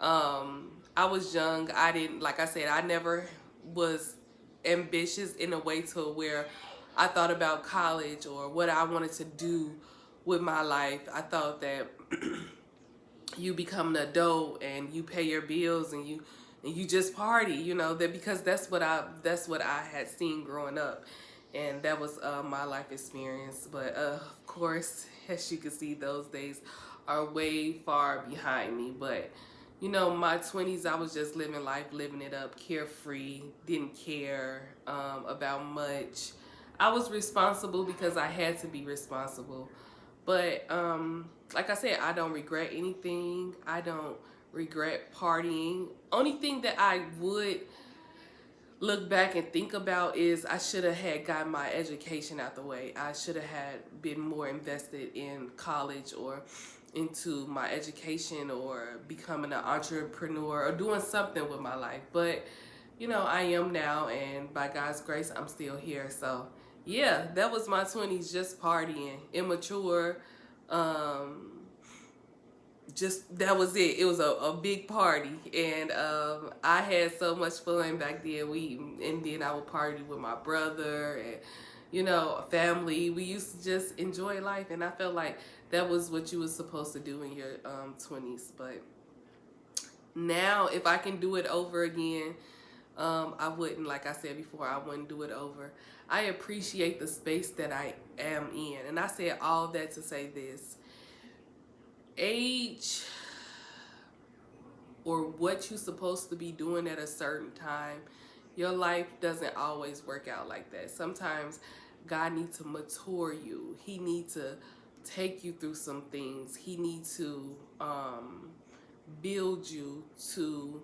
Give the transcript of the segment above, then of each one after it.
I was young. I didn't, like I said, I never was ambitious in a way to where I thought about college or what I wanted to do with my life. I thought that you become an adult and you pay your bills and you just party, that because that's what I had seen growing up, and that was my life experience. But of course, as you can see, those days are way far behind me. But my 20s, I was just living life, living it up, carefree, didn't care about much. I was responsible because I had to be responsible. But like I said, I don't regret anything. I don't regret partying. Only thing that I would look back and think about is I should have had gotten my education out the way. I should have had been more invested in college or into my education or becoming an entrepreneur or doing something with my life. But I am now, and by God's grace, I'm still here. So yeah, that was my 20s, just partying, immature. Um, just that was it. It was a big party, and I had so much fun back then. And then I would party with my brother and family. We used to just enjoy life, and I felt like that was what you were supposed to do in your 20s. But now, if I can do it over again, I wouldn't. Like I said before, I wouldn't do it over. I appreciate the space that I am in, and I said all that to say this: age or what you're supposed to be doing at a certain time, your life doesn't always work out like that. Sometimes God needs to mature you. He needs to take you through some things. He needs to build you to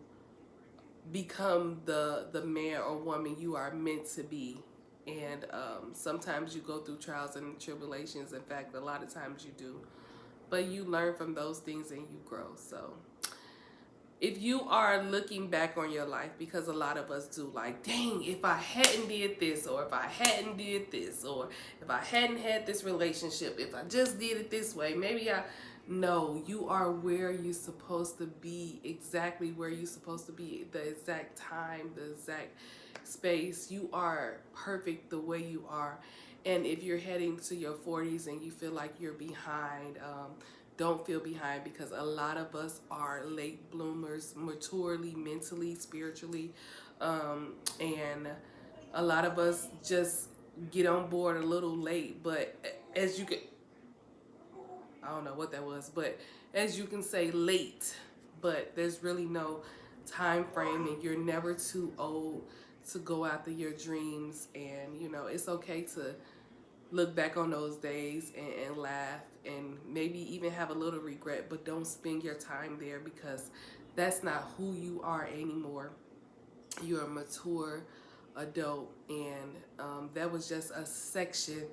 become the man or woman you are meant to be. And sometimes you go through trials and tribulations. In fact, a lot of times you do. But you learn from those things and you grow. So if you are looking back on your life, because a lot of us do, like, dang, if I hadn't did this, or if I hadn't did this, or if I hadn't had this relationship, if I just did it this way, maybe no, you are where you're supposed to be, exactly where you're supposed to be, the exact time, the exact space. You are perfect the way you are. And if you're heading to your 40s and you feel like you're behind, don't feel behind, because a lot of us are late bloomers, maturely, mentally, spiritually, and a lot of us just get on board a little late. But as you can, I don't know what that was, but as you can say, late, but there's really no time frame, and you're never too old to go after your dreams. And it's okay to look back on those days and laugh and maybe even have a little regret, but don't spend your time there, because that's not who you are anymore. You're a mature adult, and that was just a section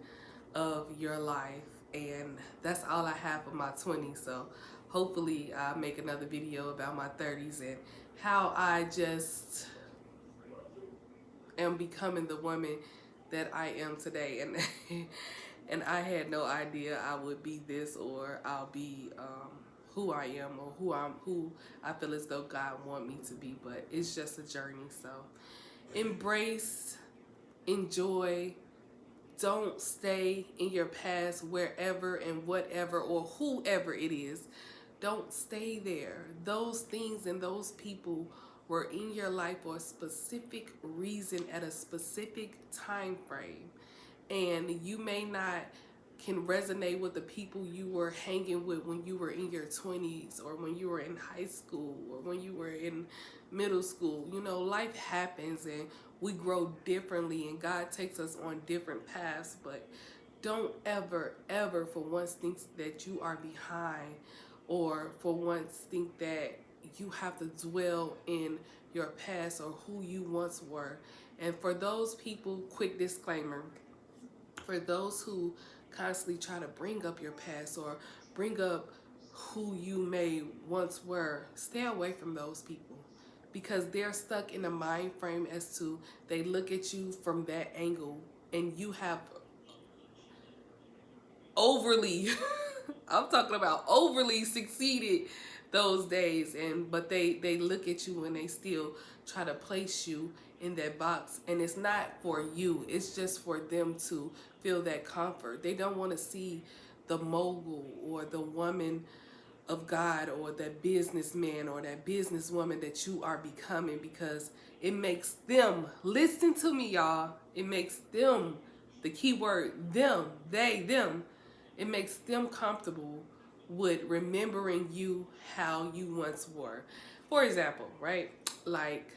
of your life, and that's all I have for my 20s. So hopefully I'll make another video about my 30s and how I just am becoming the woman that I am today. And and I had no idea I would be this, or I'll be who I am, or who I feel as though God want me to be. But it's just a journey. So embrace, enjoy. Don't stay in your past, wherever and whatever or whoever it is. Don't stay there. Those things and those people were in your life for a specific reason at a specific time frame. And you may not can resonate with the people you were hanging with when you were in your 20s, or when you were in high school, or when you were in middle school. Life happens and we grow differently, and God takes us on different paths. But don't ever, ever for once think that you are behind, or for once think that you have to dwell in your past or who you once were. And for those people, quick disclaimer, for those who constantly try to bring up your past or bring up who you may once were, stay away from those people, because they're stuck in a mind frame as to they look at you from that angle, and you have overly I'm talking about overly succeeded those days, and but they look at you and they still try to place you in that box, and it's not for you, it's just for them to feel that comfort. They don't want to see the mogul or the woman of God or that businessman or that businesswoman that you are becoming, because it makes them, listen to me y'all, it makes them, the key word, them, they, them, it makes them comfortable with remembering you how you once were. For example, right? Like,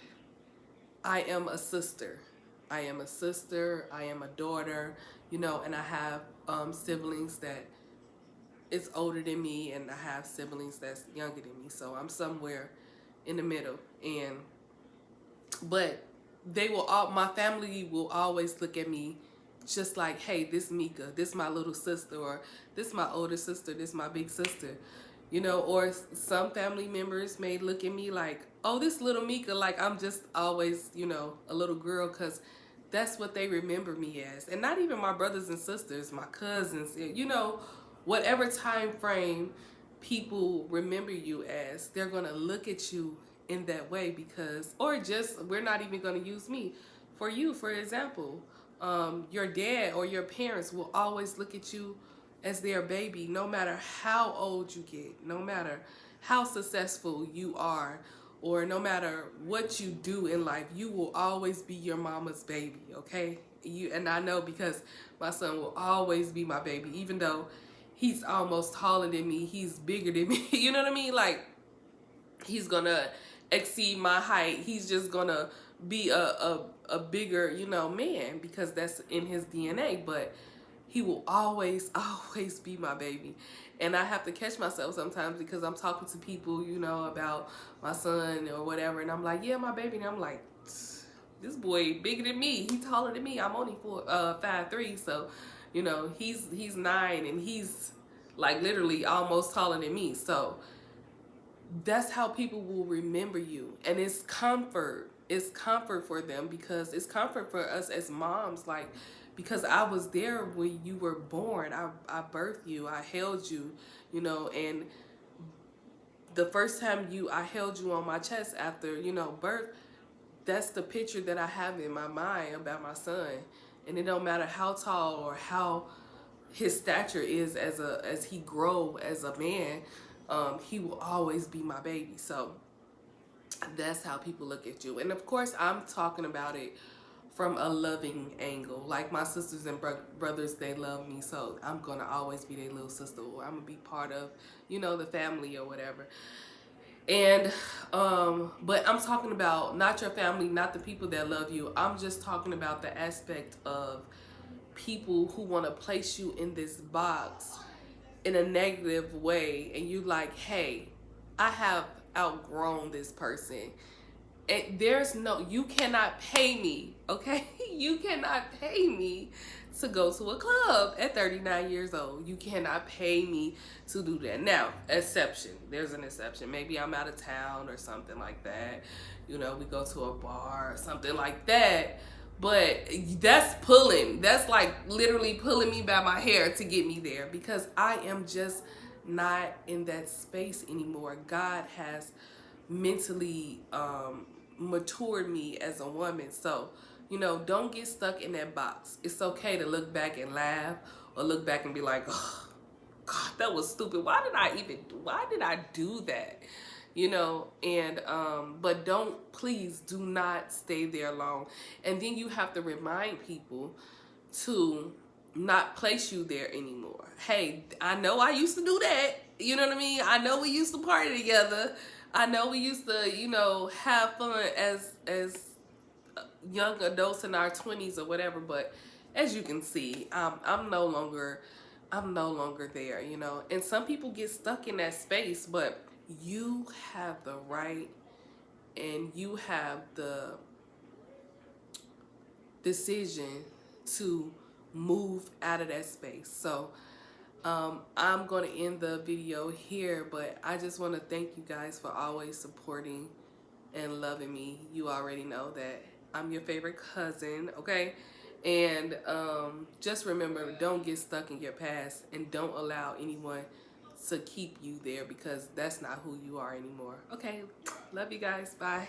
I am a sister. I am a sister, I am a daughter, you know, and I have siblings that is older than me, and I have siblings that's younger than me. So I'm somewhere in the middle. And but they will all, my family will always look at me just like, hey, this Mika, this my little sister, or this my older sister, this my big sister, you know. Or some family members may look at me like, oh, this little Mika, like I'm just always, you know, a little girl, because that's what they remember me as. And not even my brothers and sisters, my cousins, you know, whatever time frame people remember you as, they're gonna look at you in that way. Because, or just, we're not even gonna use me, for you, for example, your dad or your parents will always look at you as their baby, no matter how old you get, no matter how successful you are, or no matter what you do in life, you will always be your mama's baby, okay? And I know, because my son will always be my baby, even though he's almost taller than me, he's bigger than me, you know what I mean? Like, he's gonna exceed my height, he's just gonna be a bigger, you know, man, because that's in his DNA. But he will always be my baby. And I have to catch myself sometimes, because I'm talking to people, you know, about my son or whatever, and I'm like, yeah, my baby, and I'm like, this boy bigger than me, he's taller than me, I'm only 5'3", so, you know, he's 9, and he's like literally almost taller than me. So that's how people will remember you. And it's comfort for them, because it's comfort for us as moms, like, because I was there when you were born. I birthed you, I held you, you know. And the first time I held you on my chest after, you know, birth, that's the picture that I have in my mind about my son. And it don't matter how tall or how his stature is as he grow as a man, he will always be my baby. So that's how people look at you. And of course, I'm talking about it from a loving angle. Like, my sisters and brothers, they love me, so I'm gonna always be their little sister, or I'm gonna be part of, you know, the family or whatever. And but I'm talking about not your family, not the people that love you. I'm just talking about the aspect of people who want to place you in this box in a negative way, and you like, hey, I have outgrown this person, and there's no, you cannot pay me, okay? You cannot pay me to go to a club at 39 years old. You cannot pay me to do that. Now, exception, there's an exception. Maybe I'm out of town or something like that, you know, we go to a bar or something like that. But that's pulling, that's like literally pulling me by my hair to get me there, because I am just not in that space anymore. God has mentally matured me as a woman. So, you know, don't get stuck in that box. It's okay to look back and laugh, or look back and be like, oh, God, that was stupid. Why did I do that? You know, and but please do not stay there long. And then you have to remind people to not place you there anymore. Hey, I know I used to do that. You know what I mean? I know we used to party together. I know we used to, you know, have fun as young adults in our 20s or whatever. But as you can see, I'm no longer there, you know. And some people get stuck in that space, but you have the right, and you have the decision to move out of that space. So I'm going to end the video here, but I just want to thank you guys for always supporting and loving me. You already know that I'm your favorite cousin, okay? And just remember, don't get stuck in your past, and don't allow anyone to keep you there, because that's not who you are anymore. Okay, love you guys. Bye.